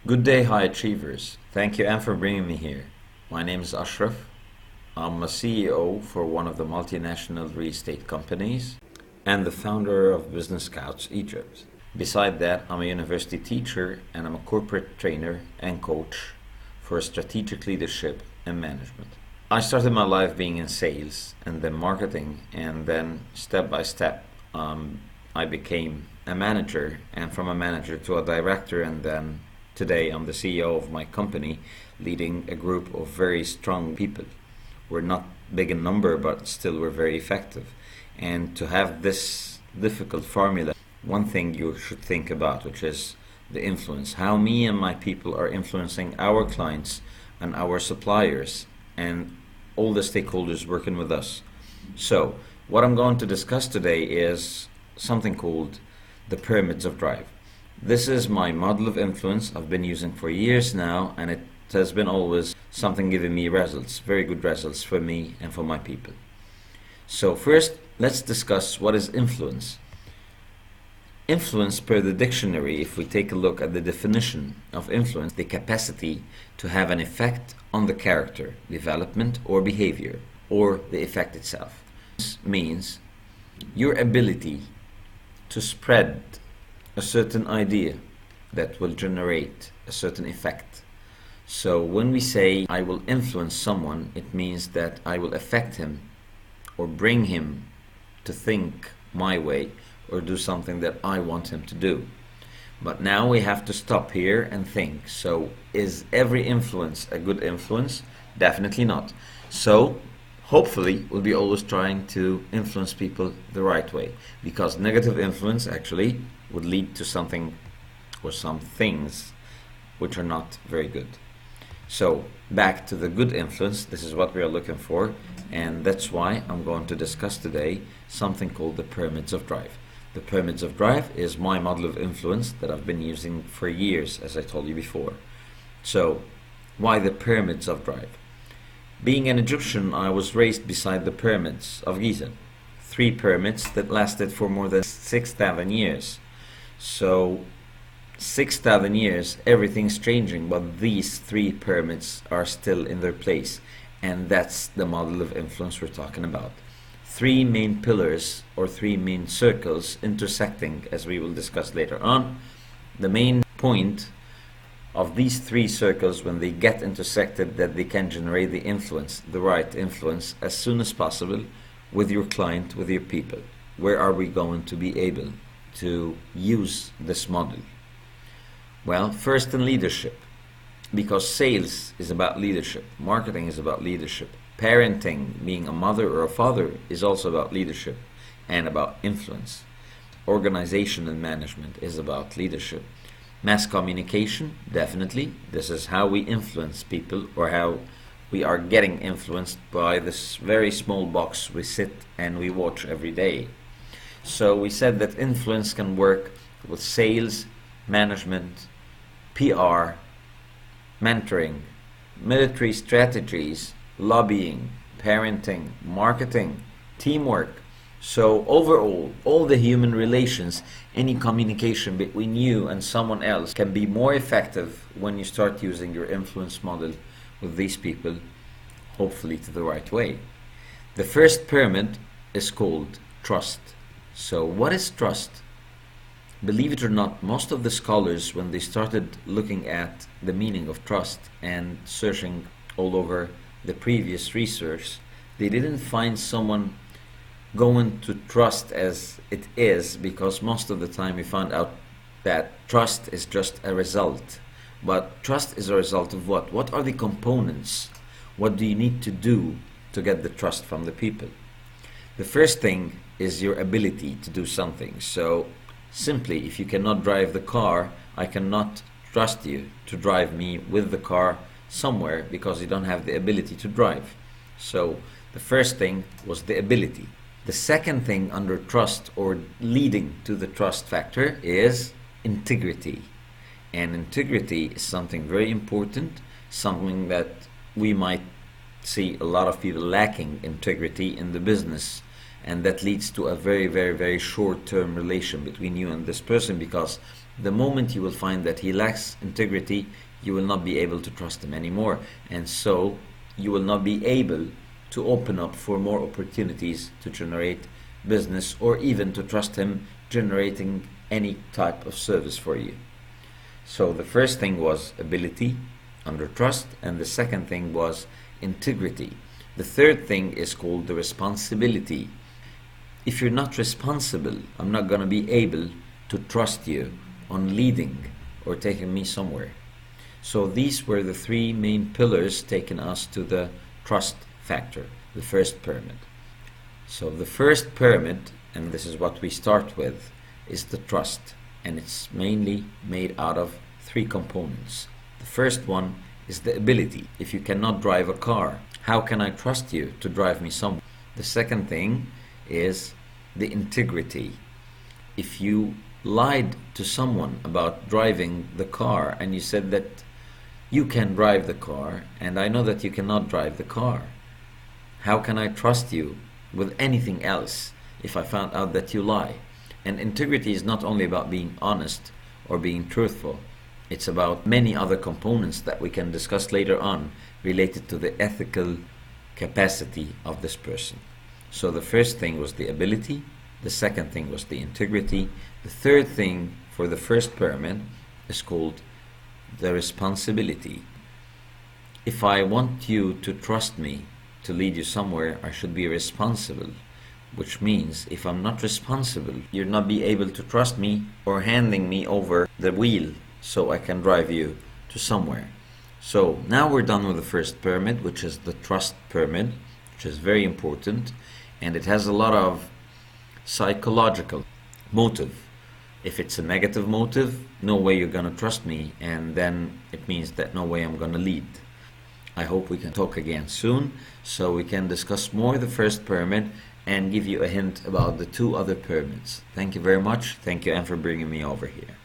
Good day, high achievers. Thank you, Anne, for bringing me here. My name is Ashraf. I'm a CEO for one of the multinational real estate companies and the founder of Business Scouts Egypt. Beside that, I'm a university teacher and I'm a corporate trainer and coach for strategic leadership and management. I started my life being in sales and then marketing, and then step by step, I became a manager, and from a manager to a director, and then today I'm the CEO of my company, leading a group of very strong people. We're not big in number, but still we're very effective. And to have this difficult formula, one thing you should think about, which is the influence, how me and my people are influencing our clients and our suppliers and all the stakeholders working with us. So what I'm going to discuss today is something called the pyramids of drive. This is my model of influence I've been using for years now, and it has been always something giving me results, very good results for me and for my people. So first, let's discuss what is influence. Influence, per the dictionary, if we take a look at the definition of influence, the capacity to have an effect on the character, development, or behavior, or the effect itself. This means your ability to spread a certain idea that will generate a certain effect. So when we say I will influence someone, it means that I will affect him or bring him to think my way or do something that I want him to do. But now we have to stop here and think. So is every influence a good influence? Definitely not. So hopefully we'll be always trying to influence people the right way, because negative influence actually would lead to something or some things which are not very good. So back to the good influence, this is what we are looking for, and that's why I'm going to discuss today something called the pyramids of drive. The pyramids of drive is my model of influence that I've been using for years, as I told you before. So why the pyramids of drive? Being an Egyptian, I was raised beside the pyramids of Giza. 3 pyramids that lasted for more than 6,000 years. So 6,000 years, everything's changing, but these 3 pyramids are still in their place. And that's the model of influence we're talking about. 3 main pillars or 3 main circles intersecting, as we will discuss later on. The main point of these 3 circles, when they get intersected, that they can generate the influence, the right influence, as soon as possible with your client, with your people. Where are we going to be able to use this model? Well, first in leadership, because sales is about leadership, marketing is about leadership, parenting, being a mother or a father, is also about leadership and about influence. Organization and management is about leadership. Mass communication, definitely. This is how we influence people, or how we are getting influenced by this very small box we sit and we watch every day. So we said that influence can work with sales, management, PR, mentoring, military strategies, lobbying, parenting, marketing, teamwork. So overall, all the human relations, any communication between you and someone else can be more effective when you start using your influence model with these people, hopefully to the right way. The first pyramid is called trust. So what is trust? Believe it or not, most of the scholars, when they started looking at the meaning of trust and searching all over the previous research, they didn't find someone going to trust as it is, because most of the time we found out that trust is just a result. But trust is a result of what? What are the components? What do you need to do to get the trust from the people? The first thing is your ability to do something. So simply, if you cannot drive the car, I cannot trust you to drive me with the car somewhere, because you don't have the ability to drive. So the first thing was the ability. The second thing under trust, or leading to the trust factor, is integrity. And integrity is something very important, something that we might see a lot of people lacking integrity in the business, and that leads to a very, very, very short-term relation between you and this person, because The moment you will find that he lacks integrity, you will not be able to trust him anymore, and so you will not be able to open up for more opportunities to generate business, or even to trust him generating any type of service for you. So the first thing was ability under trust, and the second thing was integrity. The third thing is called the responsibility. If you're not responsible, I'm not going to be able to trust you on leading or taking me somewhere. So these were the three main pillars taking us to the trust factor, the first pyramid. So the first pyramid, and this is what we start with, is the trust, and it's mainly made out of three components. The first one is the ability. If you cannot drive a car, how can I trust you to drive me somewhere? The second thing is the integrity. If you lied to someone about driving the car and you said that you can drive the car and I know that you cannot drive the car, how can I trust you with anything else if I found out that you lie? And integrity is not only about being honest or being truthful, it's about many other components that we can discuss later on related to the ethical capacity of this person. So the first thing was the ability, the second thing was the integrity, the third thing for the first pyramid is called the responsibility. If I want you to trust me to lead you somewhere, I should be responsible, which means if I'm not responsible, you'll not be able to trust me or handing me over the wheel so I can drive you to somewhere. So now we're done with the first pyramid, which is the trust pyramid, which is very important, and it has a lot of psychological motive. If it's a negative motive, no way you're going to trust me, and then it means that no way I'm going to lead. I hope we can talk again soon so we can discuss more the first pyramid and give you a hint about the two other pyramids. Thank you very much. Thank you, Anne, for bringing me over here.